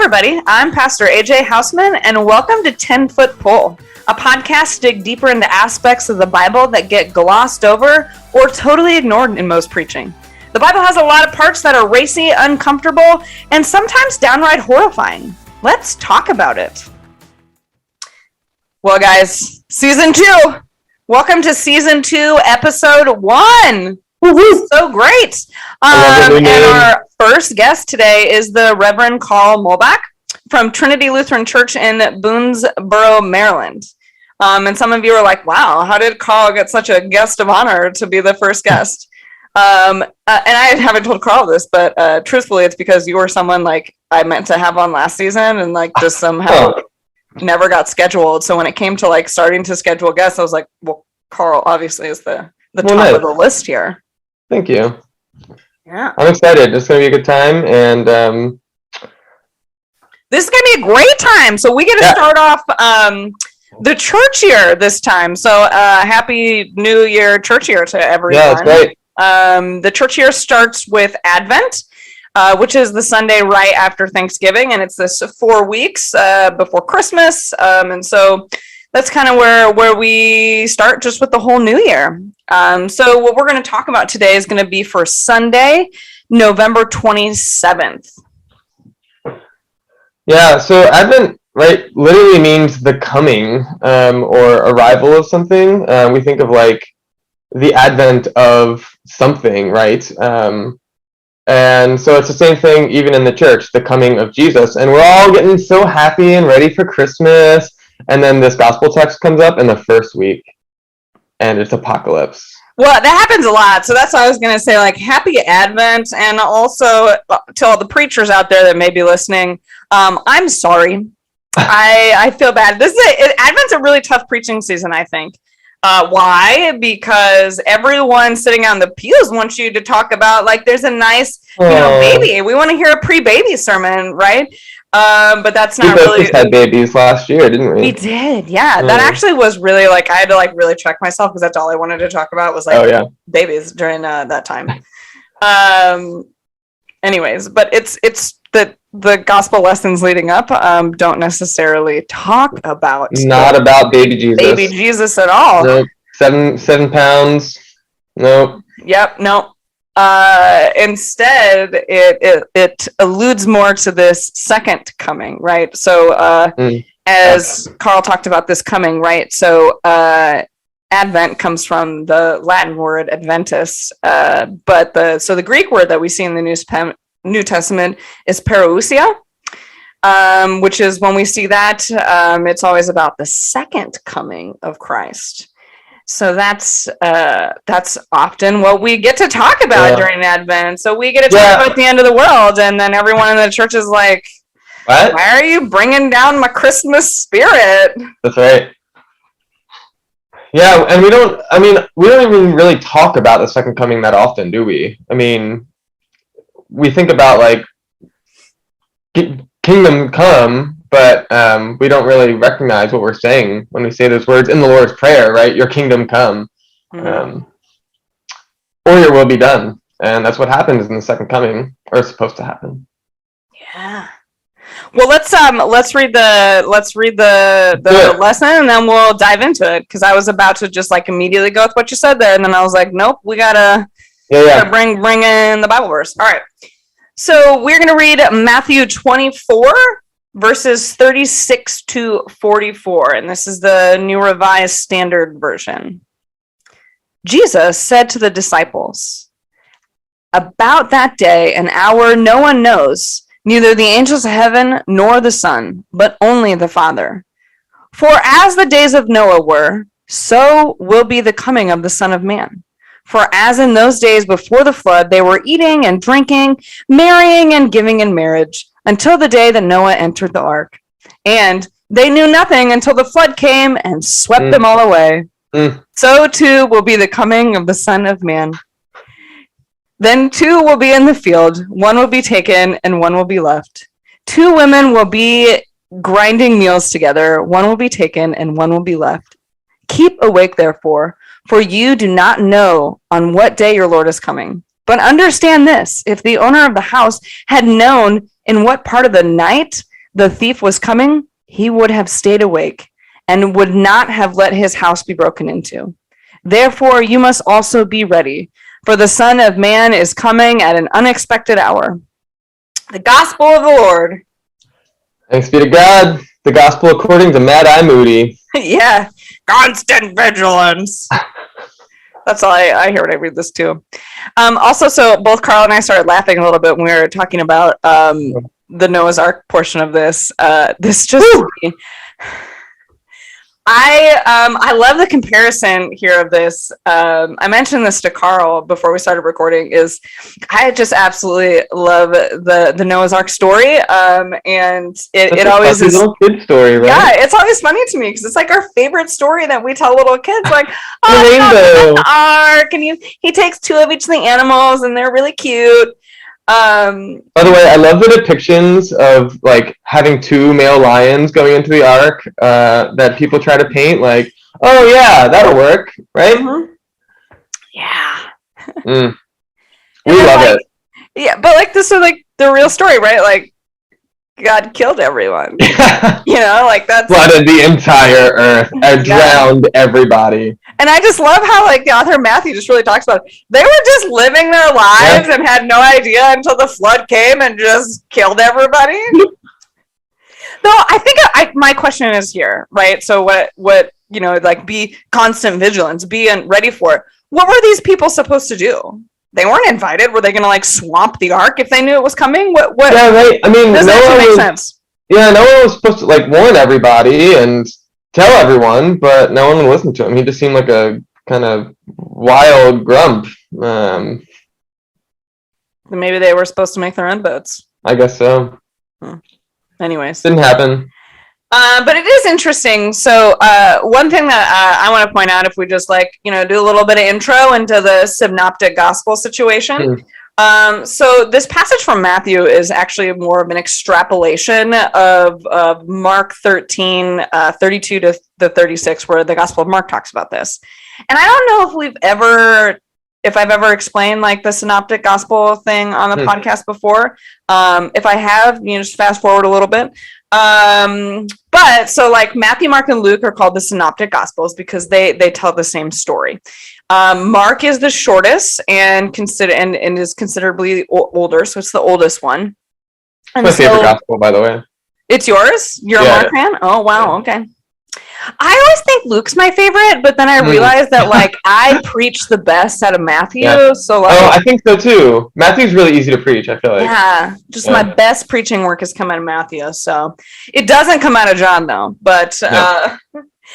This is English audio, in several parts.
everybody. I'm Pastor AJ Houseman, and welcome to 10-Foot Pole, a podcast to dig deeper into aspects of the Bible that get glossed over or totally ignored in most preaching. The Bible has a lot of parts that are racy, uncomfortable, and sometimes downright horrifying. Let's talk about it. Well, guys, Season 2. Welcome to Season 2, Episode 1. Woo-hoo. So great. And our first guest today is the Reverend Karl Muhlbach from Trinity Lutheran Church in Boonesboro, Maryland. And some of you are like, wow, how did Karl get such a guest of honor to be the first guest? And I haven't told Karl this, but truthfully, it's because you were someone like I meant to have on last season and like just somehow never got scheduled. So when it came to like starting to schedule guests, I was like, well, Karl obviously is the top of the list here. Thank you. Yeah. I'm excited. It's going to be a good time. And this is going to be a great time. So we get to start off the church year this time. So happy New Year church year to everyone. Yeah, that's great. The church year starts with Advent, which is the Sunday right after Thanksgiving. And it's this 4 weeks before Christmas. And so that's kind of where we start just with the whole new year. So what we're going to talk about today is going to be for Sunday, November 27th. Yeah, so Advent, right, literally means the coming or arrival of something. We think of like the advent of something, right? And so it's the same thing even in the church, the coming of Jesus. And we're all getting so happy and ready for Christmas. And then this gospel text comes up in the first week, and it's apocalypse. Well, that happens a lot. So that's what I was going to say, like, happy Advent. And also to all the preachers out there that may be listening, I'm sorry. I feel bad. Advent's a really tough preaching season, I think. Why? Because everyone sitting on the pews wants you to talk about, like, there's a nice, baby. We want to hear a pre-baby sermon, right? But that's not really. We just had babies last year, didn't we? We did, yeah. That actually was really like I had to like really check myself because that's all I wanted to talk about was like babies during that time. Anyways, but it's the gospel lessons leading up don't necessarily talk about about baby Jesus at all. Nope. 7 pounds. Nope. Yep. Nope. Instead, it alludes more to this second coming, right? So, as Karl talked about this coming, right? So, Advent comes from the Latin word Adventus, but the Greek word that we see in the New Testament is parousia, which is when we see that, it's always about the second coming of Christ. So that's often what we get to talk about during Advent. So we get to talk about the end of the world, and then everyone in the church is like, "What? Why are you bringing down my Christmas spirit?" That's right. Yeah, and we don't even really talk about the second coming that often, do we? I mean, we think about like kingdom come. But we don't really recognize what we're saying when we say those words in the Lord's Prayer, right? Your kingdom come, or your will be done, and that's what happens in the second coming, or is supposed to happen. Yeah. Well, let's read the lesson, and then we'll dive into it. Because I was about to just like immediately go with what you said there, and then I was like, nope, we gotta bring in the Bible verse. All right. So we're gonna read Matthew 24. Verses 36 to 44, and this is the New Revised Standard Version. Jesus said to the disciples, "About that day and hour no one knows, neither the angels of heaven nor the Son, but only the Father. For as the days of Noah were, so will be the coming of the Son of Man. For as in those days before the flood, they were eating and drinking, marrying and giving in marriage, until the day that Noah entered the ark. And they knew nothing until the flood came and swept them all away. So too will be the coming of the Son of Man. Then 2 will be in the field, 1 will be taken and 1 will be left. 2 women will be grinding meals together, 1 will be taken and 1 will be left. Keep awake, therefore, for you do not know on what day your Lord is coming. But understand this, if the owner of the house had known in what part of the night the thief was coming, he would have stayed awake and would not have let his house be broken into. Therefore, you must also be ready, for the Son of Man is coming at an unexpected hour. The Gospel of the Lord. Thanks be to God. The Gospel according to Mad Eye Moody. Yeah. Constant vigilance. That's all I hear when I read this too. Also, so both Karl and I started laughing a little bit when we were talking about the Noah's Ark portion of this. This just... I love the comparison here of this. I mentioned this to Karl before we started recording. Is I just absolutely love the Noah's Ark story, and it always is a little kid story, right? Yeah, it's always funny to me because it's like our favorite story that we tell little kids. Like, oh, the ark, and he takes 2 of each of the animals, and they're really cute. By the way, I love the depictions of like having 2 male lions going into the ark that people try to paint. Like, oh yeah, that'll work, right? Mm-hmm. Yeah. We love it. Yeah, but like this is like the real story, right? Like God killed everyone. Like that's flooded the entire earth and drowned everybody. And I just love how like the author Matthew just really talks about it. They were just living their lives and had no idea until the flood came and just killed everybody. No, I think my question is here, right? So what like be constant vigilance, be ready for it. What were these people supposed to do? They weren't invited. Were they going to like swamp the ark if they knew it was coming? What? Yeah, right. I mean, doesn't actually make sense. Yeah, no one was supposed to like warn everybody and tell everyone, but no one would listen to him. He just seemed like a kind of wild grump. Maybe they were supposed to make their own boats. I guess so. Anyways, didn't happen. But it is interesting. So one thing that I want to point out, if we just like, do a little bit of intro into the synoptic gospel situation. So this passage from Matthew is actually more of an extrapolation of Mark 13, 32 to the 36, where the Gospel of Mark talks about this. And I don't know if I've ever explained like the synoptic gospel thing on the podcast before. If I have, just fast forward a little bit. But so like Matthew, Mark, and Luke are called the synoptic gospels because they tell the same story. Mark is the shortest and is considerably older, so it's the oldest one. And my favorite gospel, by the way. It's yours? You're a Mark fan? Oh wow, okay. I always think Luke's my favorite, but then I realized that like I preach the best out of Matthew. Yeah. So like, I think so too. Matthew's really easy to preach, I feel like. Yeah, my best preaching work has come out of Matthew. So it doesn't come out of John though. But well,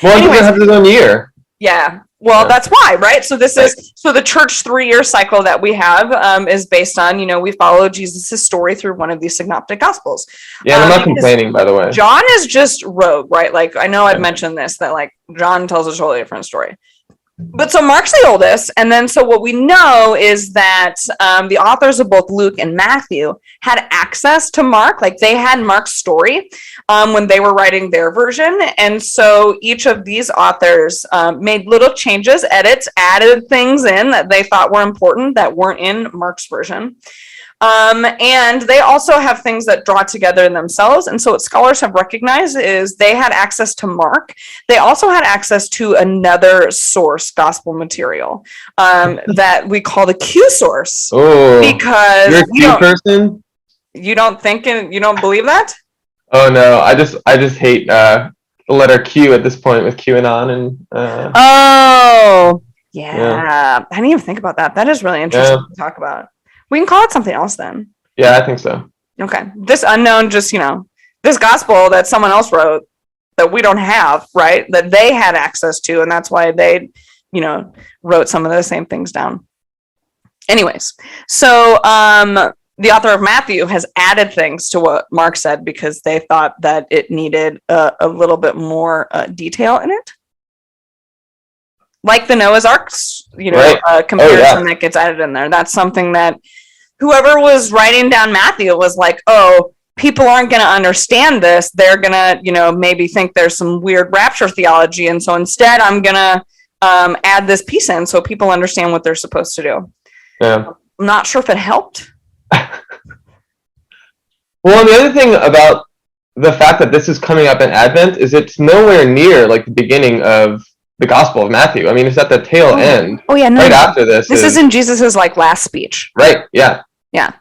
anyways, he has his own year. Yeah. Well, that's why, right? So this is the church 3-year cycle that we have is based on, we follow Jesus' story through one of these synoptic gospels. Yeah, and I'm not complaining, by the way. John is just rogue, right? Like, I know I've mentioned this, that like John tells a totally different story. But so Mark's the oldest, and then so what we know is that the authors of both Luke and Matthew had access to Mark, like they had Mark's story when they were writing their version, and so each of these authors made little changes, edits, added things in that they thought were important that weren't in Mark's version. And they also have things that draw together in themselves. And so what scholars have recognized is they had access to Mark. They also had access to another source gospel material that we call the Q source. Oh, because you're a Q person? You don't think and you don't believe that? Oh no, I just hate the letter Q at this point with QAnon and Oh yeah. I didn't even think about that. That is really interesting to talk about. We can call it something else then. Yeah, I think so. Okay. This unknown, just, this gospel that someone else wrote that we don't have, right? That they had access to, and that's why they, wrote some of the same things down. Anyways, so the author of Matthew has added things to what Mark said because they thought that it needed a little bit more detail in it. Like the Noah's Arks, comparison that gets added in there. That's something that whoever was writing down Matthew was like, oh, people aren't going to understand this. They're going to, maybe think there's some weird rapture theology. And so instead, I'm going to add this piece in so people understand what they're supposed to do. Yeah. I'm not sure if it helped. Well, and the other thing about the fact that this is coming up in Advent is it's nowhere near like the beginning of the Gospel of Matthew. I mean, it's at the tail end. Oh yeah, no. Right after this. This is in Jesus's like last speech. Right. Yeah. Yeah.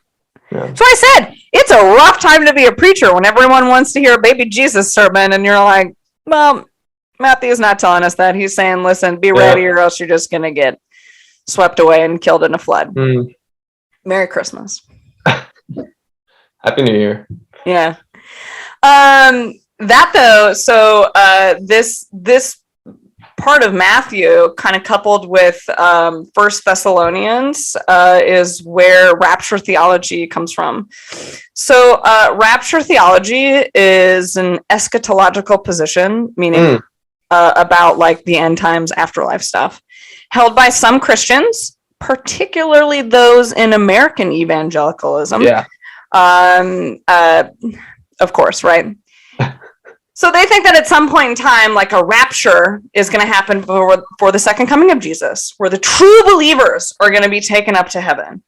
So I said it's a rough time to be a preacher when everyone wants to hear a baby Jesus sermon, and you're like, well, Matthew's not telling us that. He's saying, listen, be ready, or else you're just gonna get swept away and killed in a flood. Merry Christmas. Happy New Year. Yeah. That though, so this part of Matthew kind of coupled with First Thessalonians is where rapture theology comes from. So rapture theology is an eschatological position, meaning about like the end times afterlife stuff, held by some Christians, particularly those in American evangelicalism. Yeah. Of course, right? So they think that at some point in time, like a rapture is going to happen for the second coming of Jesus, where the true believers are going to be taken up to heaven.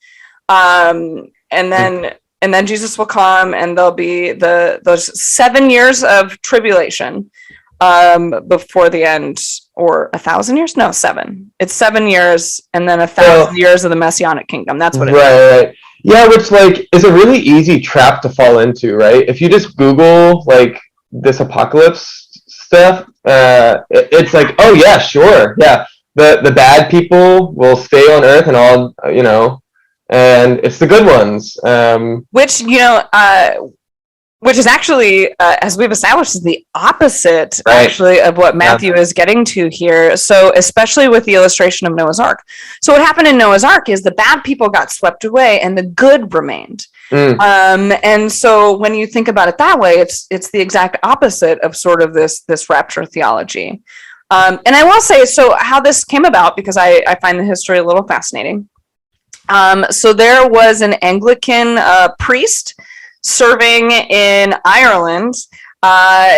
And then Jesus will come, and there'll be those 7 years of tribulation before the end, or 1,000 years? No, 7. It's 7 years, and then 1,000 years of the Messianic kingdom. That's what it is. Right. Yeah, which like is a really easy trap to fall into, right? If you just Google like this apocalypse stuff, it's like, oh yeah, sure, yeah, the bad people will stay on Earth and all, and it's the good ones. Which is actually, as we've established, is the opposite, actually, of what Matthew is getting to here. So, especially with the illustration of Noah's Ark. So, what happened in Noah's Ark is the bad people got swept away and the good remained. And so, when you think about it that way, it's the exact opposite of sort of this rapture theology. And I will say, so how this came about, because I find the history a little fascinating. So, there was an Anglican priest serving in Ireland.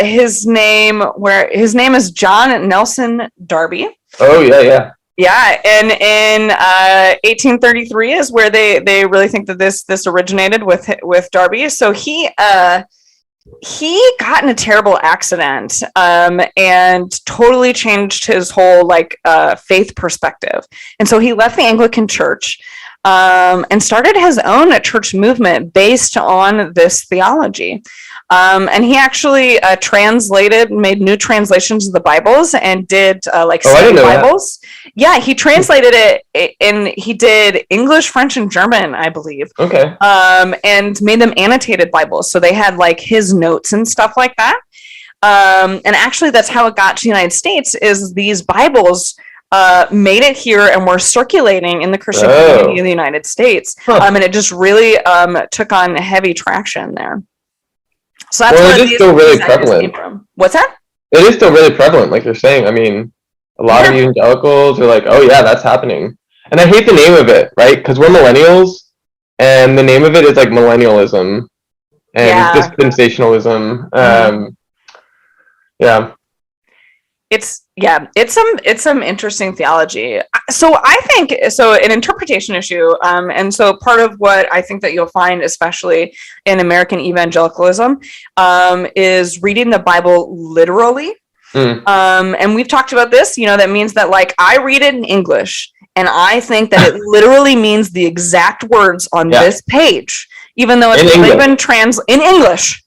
His name is John Nelson Darby. Oh yeah. Yeah, and in 1833 is where they really think that this originated with Darby. So he got in a terrible accident and totally changed his whole faith perspective. And so he left the Anglican Church and started his own church movement based on this theology. And he actually made new translations of the Bibles and did study Bibles. That. Yeah, he translated it and he did English, French, and German, I believe. Okay. And made them annotated Bibles. So they had like his notes and stuff like that. And actually that's how it got to the United States, is these Bibles made it here and were circulating in the Christian community in the United States. And it just really took on heavy traction there. So that's it is still really prevalent. What's that? It is still really prevalent, like you're saying. I mean, a lot of evangelicals are like, oh yeah, that's happening. And I hate the name of it, right? Because we're millennials, and the name of it is like millennialism and dispensationalism. It's some interesting theology. So I think an interpretation issue, and so part of what I think that you'll find, especially in American evangelicalism, is reading the Bible literally. And we've talked about this. That means that I read it in English, and I think that it literally means the exact words on this page, even though it's probably been in English.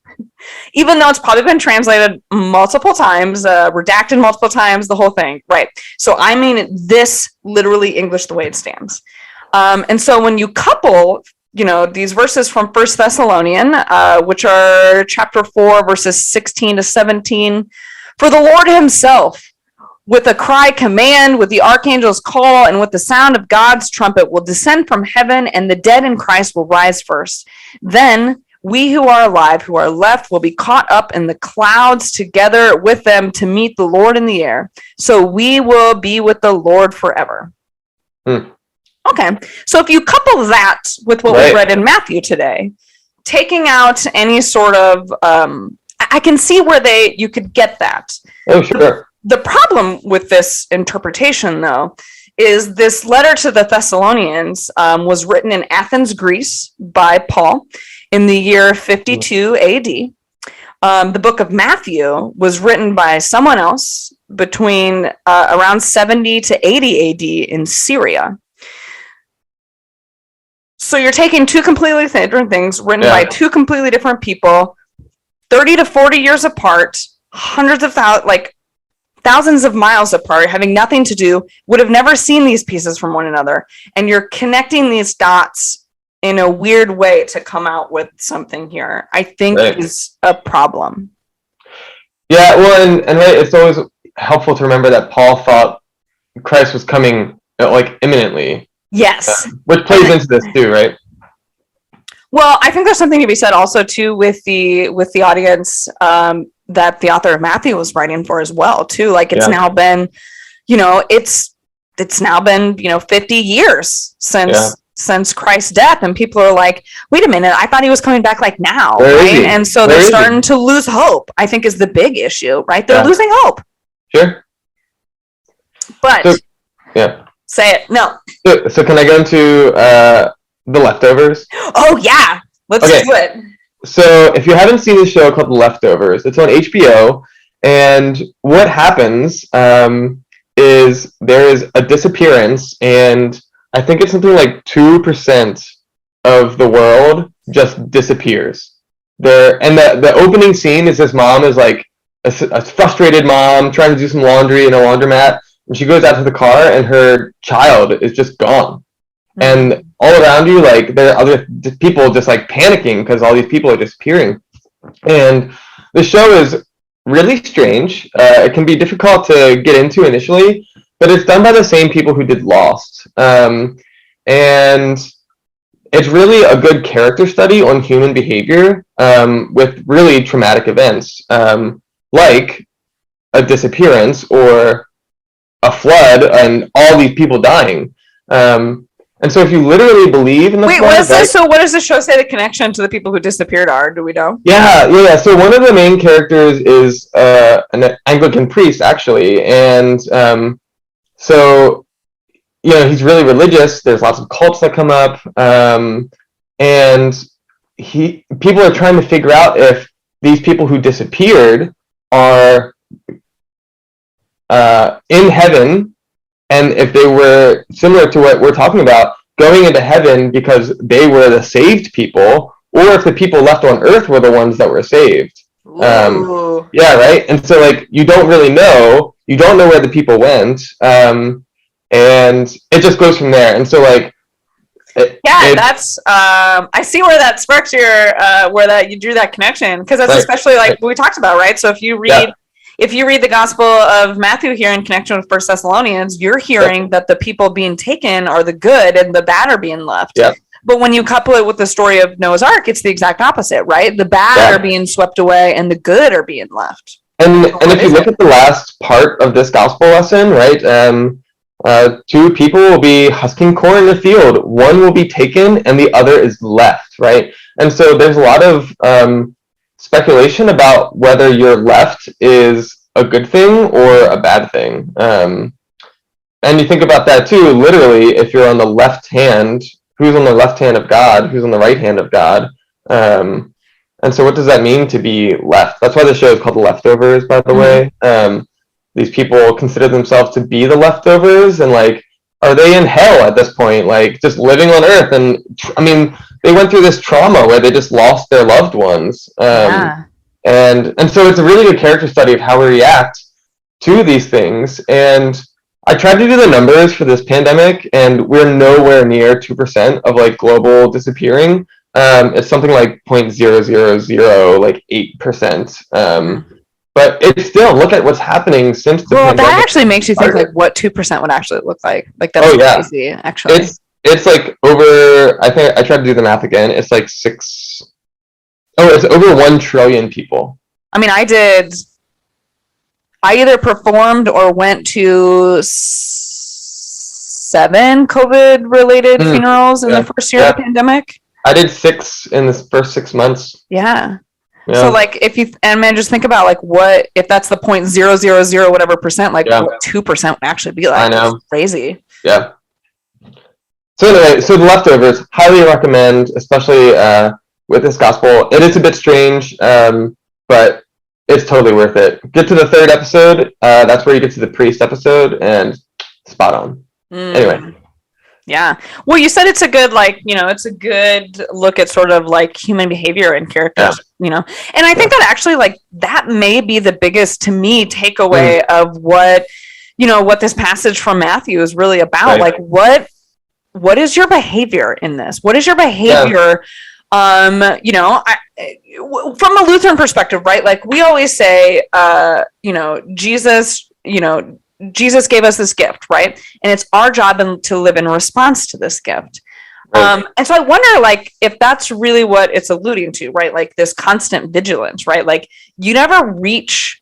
Even though it's probably been translated multiple times, redacted multiple times, the whole thing, right? So I mean this literally English the way it stands. And so when you couple, these verses from First Thessalonian, which are chapter 4, verses 16 to 17, for the Lord himself, with a cry command, with the archangel's call, and with the sound of God's trumpet will descend from heaven, and the dead in Christ will rise first. Then we who are alive, who are left, will be caught up in the clouds together with them to meet the Lord in the air. So we will be with the Lord forever. Okay. So if you couple that with what we read in Matthew today, taking out any sort of, I can see where you could get that. Oh, sure. The problem with this interpretation, though, is this letter to the Thessalonians was written in Athens, Greece by Paul in the year 52 AD. The book of Matthew was written by someone else between around 70 to 80 AD in Syria. So you're taking two completely different things written by two completely different people, 30 to 40 years apart, hundreds of thousands of miles apart, having nothing to do, would have never seen these pieces from one another. And you're connecting these dots in a weird way to come out with something here, I think is a problem. Yeah, well, and right, it's always helpful to remember that Paul thought Christ was coming imminently. Yes. Which plays into this too, right? Well, I think there's something to be said also too with the audience that the author of Matthew was writing for as well too. Like it's now been, it's now been 50 years since Christ's death, and people are like, wait a minute, I thought he was coming back like now, right? And so they're starting to lose hope, I think, is the big issue, right? They're losing hope. Sure. But say it. No. So can I go into The Leftovers? Oh yeah, let's do it. So if you haven't seen the show called The Leftovers, it's on HBO, and what happens is there is a disappearance, and I think it's something like 2% of the world just disappears. And the opening scene is this mom is like a frustrated mom trying to do some laundry in a laundromat, and she goes out to the car, and her child is just gone. Mm-hmm. And all around you, like, there are other people just like panicking because all these people are disappearing. And the show is really strange. It can be difficult to get into initially, but it's done by the same people who did Lost. And it's really a good character study on human behavior with really traumatic events, like a disappearance or a flood and all these people dying. And so if you literally believe in the flood... Wait, what is this? So what does the show say the connection to the people who disappeared are? Do we know? Yeah. So one of the main characters is an Anglican priest, actually. And so, he's really religious. There's lots of cults that come up. And people are trying to figure out if these people who disappeared are in heaven, and if they were similar to what we're talking about, going into heaven because they were the saved people, or if the people left on earth were the ones that were saved. Yeah, right? And so, you don't really know. You don't know where the people went. And it just goes from there. And so, that's I see where that sparks your where that you drew that connection, because that's especially what we talked about, right? So if you read the Gospel of Matthew here in connection with 1 Thessalonians, you're hearing that the people being taken are the good and the bad are being left. Yep. But when you couple it with the story of Noah's Ark, it's the exact opposite, right? The bad are being swept away and the good are being left. And if you look at the last part of this gospel lesson, right, two people will be husking corn in the field. One will be taken and the other is left, right? And so there's a lot of speculation about whether your left is a good thing or a bad thing. And you think about that too, literally, if you're on the left hand, who's on the left hand of God, who's on the right hand of God? And so what does that mean to be left? That's why the show is called The Leftovers, by the way. These people consider themselves to be the leftovers, and are they in hell at this point? Just living on earth? And I mean, they went through this trauma where they just lost their loved ones. And so it's a really good character study of how we react to these things. And I tried to do the numbers for this pandemic, and we're nowhere near 2% of global disappearing. It's something like 0.0008%. But it's still, look at what's happening since the pandemic. That actually makes you think what 2% would actually look like. That's crazy, actually. It's over, I think I tried to do the math again. It's it's over 1 trillion people. I mean, I either performed or went to 7 COVID-related funerals in the first year of the pandemic. I did 6 in the first 6 months. Yeah. So just think about what if that's the 0.000 whatever percent, what 2% would actually be like. I know. It's crazy. Yeah. So anyway, The Leftovers, highly recommend, especially with this gospel. It is a bit strange. but it's totally worth it. Get to the third episode. That's where you get to the priest episode, and spot on. Anyway. Yeah. Well, you said it's a good, like, it's a good look at sort of like human behavior and characters, and I think that actually, like, that may be the biggest, to me, takeaway of what this passage from Matthew is really about. Right. Like, what is your behavior in this? What is your behavior? From a Lutheran perspective, right? Like, we always say, Jesus gave us this gift, right? And it's our job to live in response to this gift. Right. And so I wonder, like, if that's really what it's alluding to, right? Like, this constant vigilance, right? Like, you never reach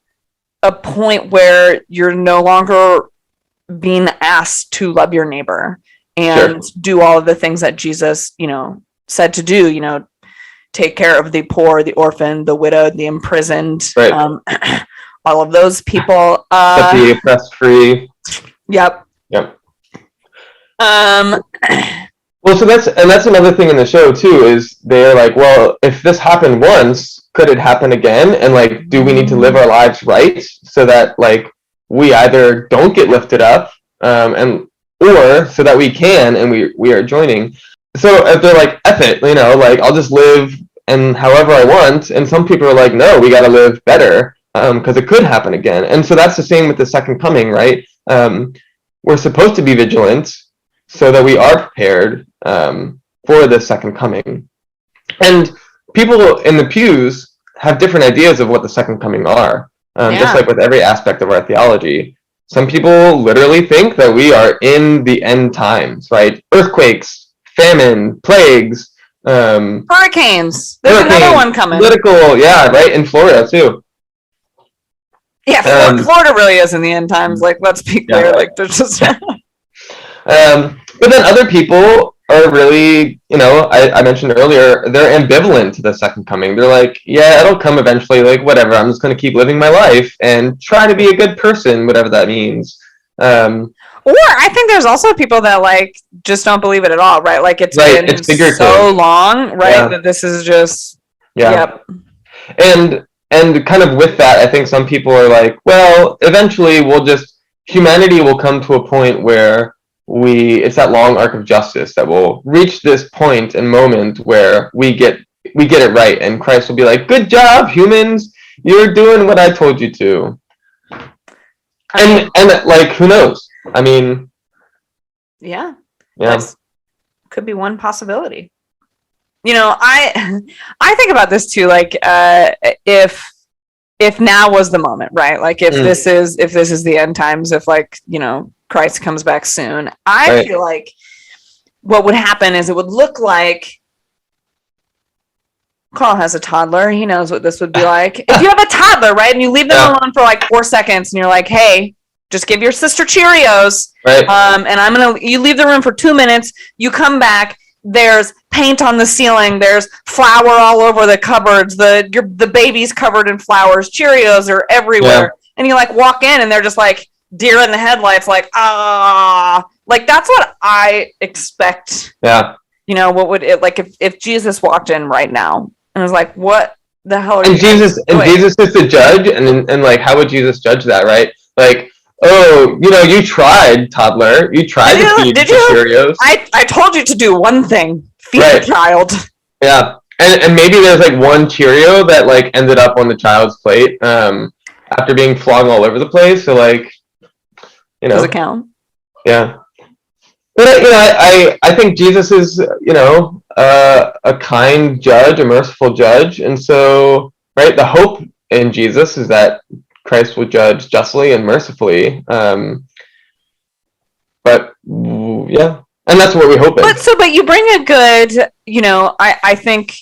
a point where you're no longer being asked to love your neighbor and do all of the things that Jesus, said to do, take care of the poor, the orphan, the widowed, the imprisoned, right. All of those people. Set the oppressed free. Yep. Well, so that's another thing in the show too, is they're like, well, if this happened once, could it happen again? And like, do we need to live our lives right so that like we either don't get lifted up, or so that we can and we are joining. So if they're like, F it, like, I'll just live and however I want. And some people are like, no, we got to live better because it could happen again. And so that's the same with the second coming, right? We're supposed to be vigilant so that we are prepared for the second coming. And people in the pews have different ideas of what the second coming are, just like with every aspect of our theology. Some people literally think that we are in the end times, right? Earthquakes, famine, plagues, hurricanes. There's another one coming. Political, right? In Florida too. Yeah, Florida really is in the end times. Like, let's be clear. Like, there's just. But then other people are really, I mentioned earlier, they're ambivalent to the second coming. They're like, yeah, it'll come eventually. Like, whatever. I'm just going to keep living my life and try to be a good person, whatever that means. Or I think there's also people that like just don't believe it at all, right? Like it's been so long, right? That this is just Yep. And kind of with that, I think some people are like, well, eventually humanity will come to a point where it's that long arc of justice that will reach this point and moment where we get it right, and Christ will be like, good job, humans, you're doing what I told you to. And like, who knows? I mean, yeah. Could be one possibility. I think about this too, like if now was the moment, right? Like if this is the end times, if like, Christ comes back soon, I feel like what would happen is it would look like Karl has a toddler. He knows what this would be like. If you have a toddler, right, and you leave them alone for like 4 seconds and you're like, hey, just give your sister Cheerios. Right. And you leave the room for 2 minutes. You come back. There's paint on the ceiling. There's flour all over the cupboards. The baby's covered in flowers. Cheerios are everywhere. Yeah. And you like walk in and they're just like deer in the headlights. Like, like that's what I expect. Yeah. What would it like if Jesus walked in right now and was like, what the hell are you doing? Jesus is the judge. And like, how would Jesus judge that? Right. Like, oh, you tried, toddler. You tried to feed the Cheerios. I told you to do one thing. Feed the child. Yeah. And maybe there's like one Cheerio that like ended up on the child's plate after being flung all over the place. So like, Does it count? Yeah. But I think Jesus is, a kind judge, a merciful judge. And so, right, the hope in Jesus is that Christ will judge justly and mercifully. But yeah, and that's what we hope in. But you bring a good, I think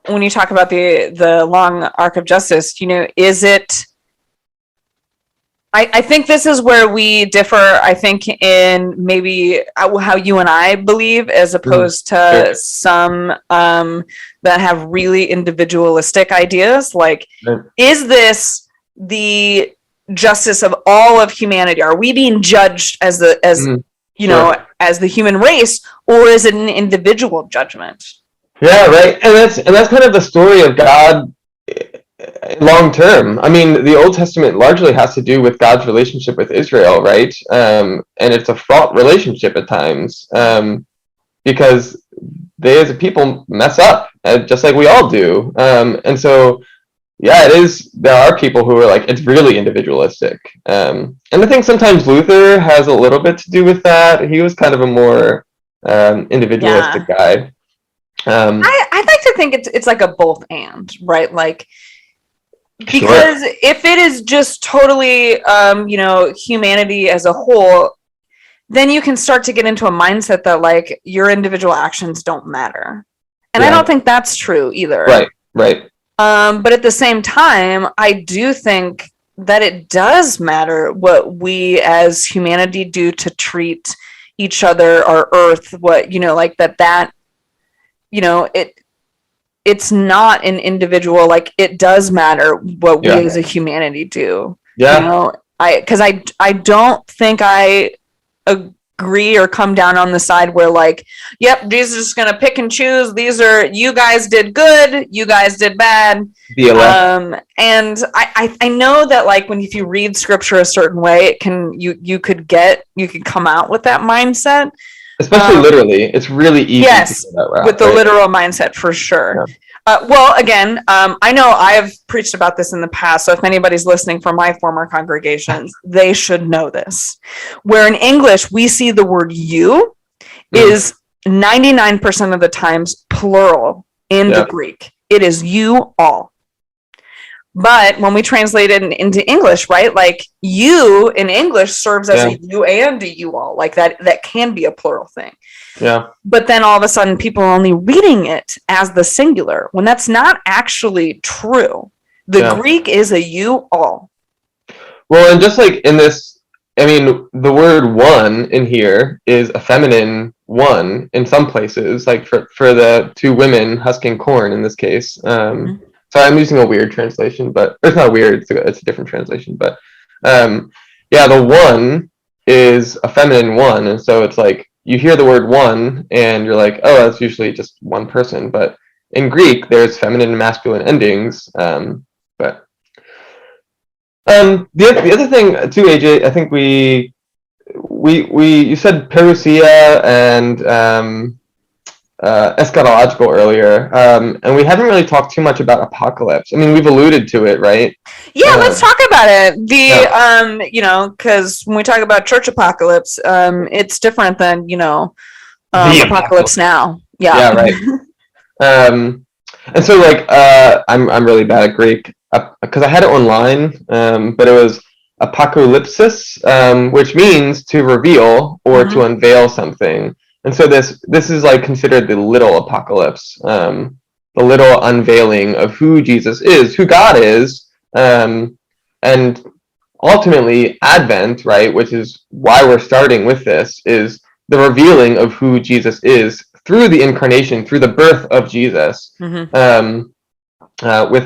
when you talk about the long arc of justice, is it? I think this is where we differ. I think in maybe how you and I believe, as opposed to some that have really individualistic ideas. Like, is this the justice of all of humanity? Are we being judged as the human race, or is it an individual judgment? Yeah, right. And that's kind of the story of God long term. I mean, the Old Testament largely has to do with God's relationship with Israel, right? And it's a fraught relationship at times, because they as a people mess up, just like we all do. And so, yeah, it is. There are people who are like, it's really individualistic. And I think sometimes Luther has a little bit to do with that. He was kind of a more individualistic guy. I like to think it's like a both and, right? Like, because if it is just totally, humanity as a whole, then you can start to get into a mindset that like your individual actions don't matter. And I don't think that's true either. Right. But at the same time, I do think that it does matter what we as humanity do to treat each other, our earth, it's not an individual, like it does matter what we as a humanity do. Because I don't think I agree or come down on the side where like, yep, Jesus is gonna pick and choose. These are, you guys did good, you guys did bad. And I know that like if you read scripture a certain way, it can you could come out with that mindset. Especially literally, it's really easy to go that route, with the literal mindset for sure. Well, again, I know I have preached about this in the past, so if anybody's listening from my former congregations, they should know this. Where in English, we see the word you is 99% of the times plural in the Greek. It is you all. But when we translate it into English, right, like you in English serves as a you and a you all, like that can be a plural thing. But then all of a sudden people are only reading it as the singular when that's not actually true. The Greek is a you all. Well, and just like in this, I mean, the word one in here is a feminine one in some places, like for the two women husking corn in this case. Sorry, I'm using a weird translation, but it's not weird. It's a different translation, but the one is a feminine one, and so it's like you hear the word one, and you're like, oh, that's usually just one person. But in Greek, there's feminine and masculine endings. But the other thing too, AJ, I think you said parousia and eschatological earlier, and we haven't really talked too much about apocalypse. I mean, we've alluded to it, right? Let's talk about it. Because when we talk about church apocalypse, it's different than apocalypse now. Right. And so like I'm really bad at Greek because I had it online, but it was apocalypsis, which means to reveal or to unveil something. And so this is like considered the little apocalypse, the little unveiling of who Jesus is, who God is, and ultimately Advent, right, which is why we're starting with this, is the revealing of who Jesus is through the incarnation, through the birth of Jesus with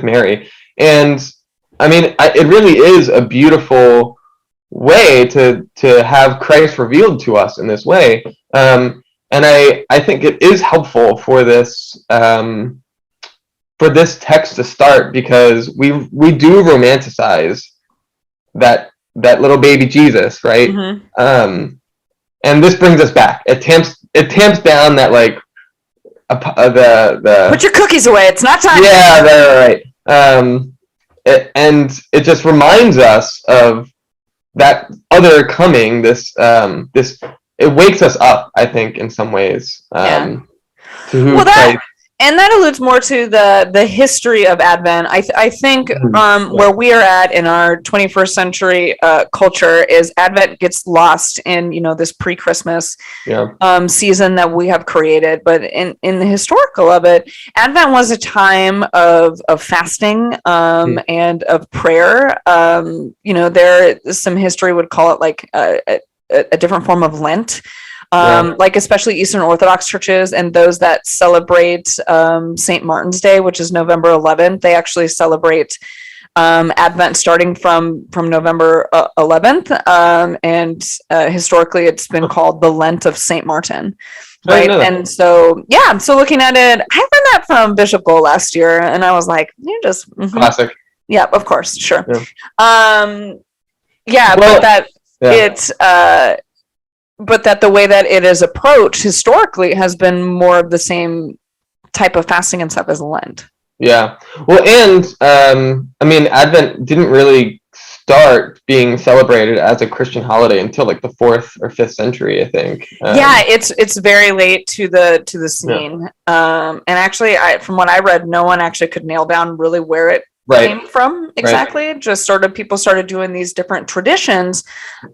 Mary. And I mean, it really is a beautiful way to have Christ revealed to us in this way. And I think it is helpful for this text to start because we do romanticize that little baby Jesus, right? And this brings us back. It tamps down that like the put your cookies away. It's not time. Yeah, right. And it just reminds us of that other coming. This it wakes us up, I think, in some ways. To who Christ. And that alludes more to the history of Advent. I think where we are at in our 21st century culture is Advent gets lost in this pre-Christmas season that we have created. But in the historical of it, Advent was a time of fasting and of prayer. There some history would call it like a different form of Lent. Like especially Eastern Orthodox churches and those that celebrate St. Martin's Day, which is November 11th, they actually celebrate Advent starting from November 11th, and historically it's been called the Lent of St. Martin, right? And so so looking at it, I learned that from Bishop Gold last year, and I was like, you're just classic. Yeah, of course, sure. Yeah. Yeah, Well, but that yeah. it's but that the way that it is approached historically has been more of the same type of fasting and stuff as Lent. Yeah. Well, and I mean, Advent didn't really start being celebrated as a Christian holiday until like the 4th or 5th century, I think. Yeah, it's very late to the scene. And actually, from what I read, no one actually could nail down really where it came from exactly. Just sort of people started doing these different traditions,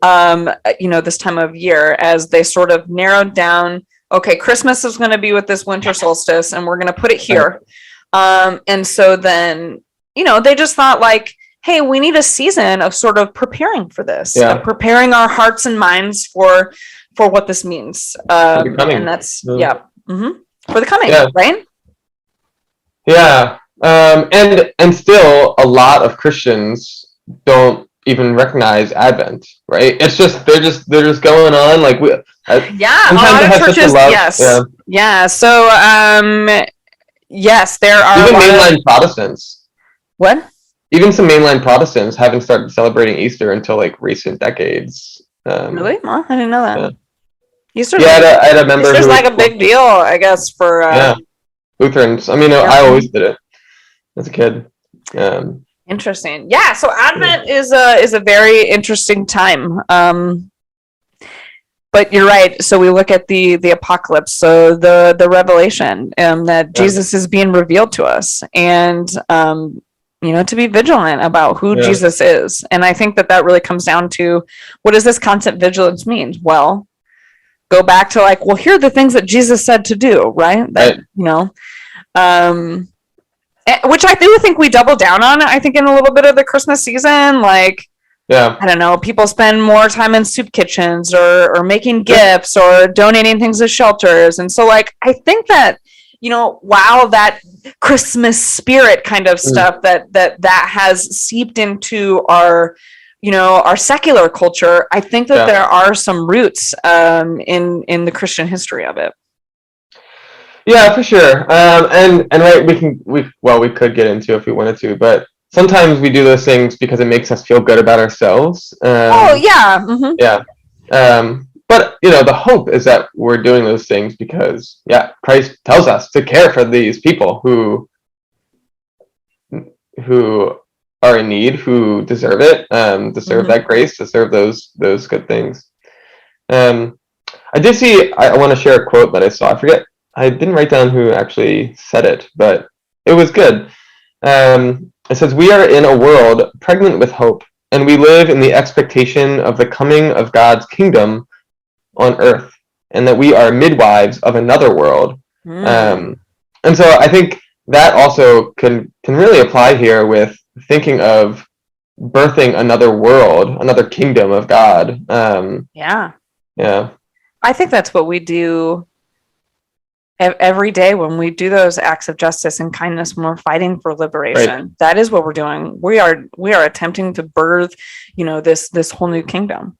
this time of year as they sort of narrowed down. Okay, Christmas is going to be with this winter solstice, and we're going to put it here. And so then, they just thought like, hey, we need a season of sort of preparing for this, of preparing our hearts and minds for what this means. And that's for the coming, right? Yeah. And still a lot of Christians don't even recognize Advent, right? It's just they're just going on like we. A lot of churches. Yeah. So yes, there are even mainline Protestants. What? Even some mainline Protestants haven't started celebrating Easter until like recent decades. Really? Well, I didn't know that. Yeah. Easter's I had a member Easter's like a big deal, I guess, for Lutherans. I mean, I always did it as a kid. Interesting. Yeah. So Advent is a very interesting time. But you're right. So we look at the apocalypse, so the revelation, that Jesus is being revealed to us, and to be vigilant about who Jesus is. And I think that really comes down to, what does this constant vigilance mean? Well, go back to like, well, here are the things that Jesus said to do, right? That which I do think we double down on. I think in a little bit of the Christmas season, like. Yeah. I don't know, people spend more time in soup kitchens or making gifts or donating things to shelters. And so like, I think that, while that Christmas spirit kind of stuff that has seeped into our, our secular culture, I think that there are some roots in the Christian history of it. Yeah, for sure. And right, we could get into if we wanted to, but sometimes we do those things because it makes us feel good about ourselves. Yeah. But the hope is that we're doing those things because Christ tells us to care for these people who are in need, who deserve it, deserve that grace, deserve those good things. I did see. I want to share a quote that I saw. I forget. I didn't write down who actually said it, but it was good. It says, "We are in a world pregnant with hope, and we live in the expectation of the coming of God's kingdom on earth, and that we are midwives of another world." And so I think that also can really apply here with thinking of birthing another world, another kingdom of God. Yeah. Yeah. I think that's what we do every day when we do those acts of justice and kindness, when we're fighting for liberation. Right. That is what we're doing. We are attempting to birth, this whole new kingdom.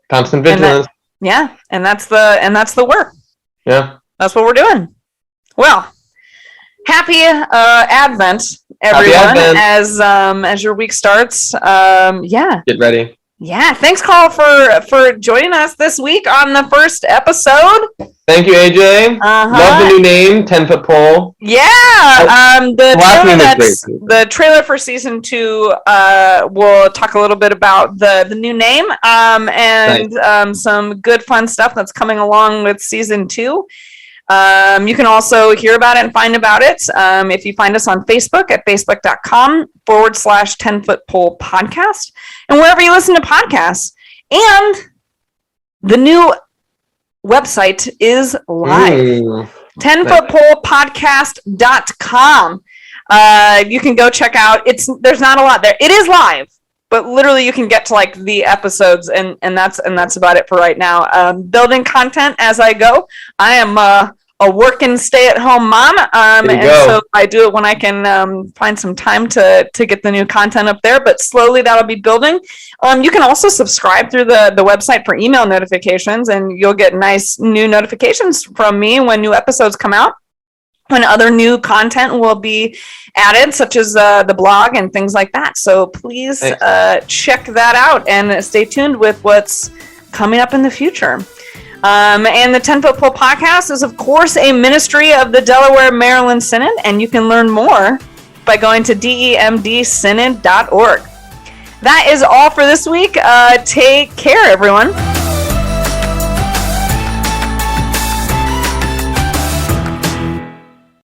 Constant vigilance. And that's the work. Yeah. That's what we're doing. Well, happy Advent, everyone. Happy Advent. As your week starts. Get ready. Yeah, thanks, Karl, for joining us this week on the first episode. Thank you, AJ. Love the new name, 10-foot pole. Yeah, the trailer for season 2. We'll talk a little bit about the new name and some good fun stuff that's coming along with season 2. You can also hear about it and find about it if you find us on Facebook at facebook.com/10-foot pole podcast, and wherever you listen to podcasts. And the new website is live. 10footpolepodcast.com. You can go check out. There's not a lot there. It is live, but literally you can get to like the episodes, and that's about it for right now. Building content as I go. I am a working stay-at-home mom, so I do it when I can find some time to get the new content up there. But slowly that'll be building. You can also subscribe through the website for email notifications, and you'll get nice new notifications from me when new episodes come out. when other new content will be added, such as the blog and things like that. So please check that out and stay tuned with what's coming up in the future. And the 10-Foot Pole podcast is, of course, a ministry of the Delaware Maryland Synod, and you can learn more by going to demdsynod.org. That is all for this week. Take care, everyone.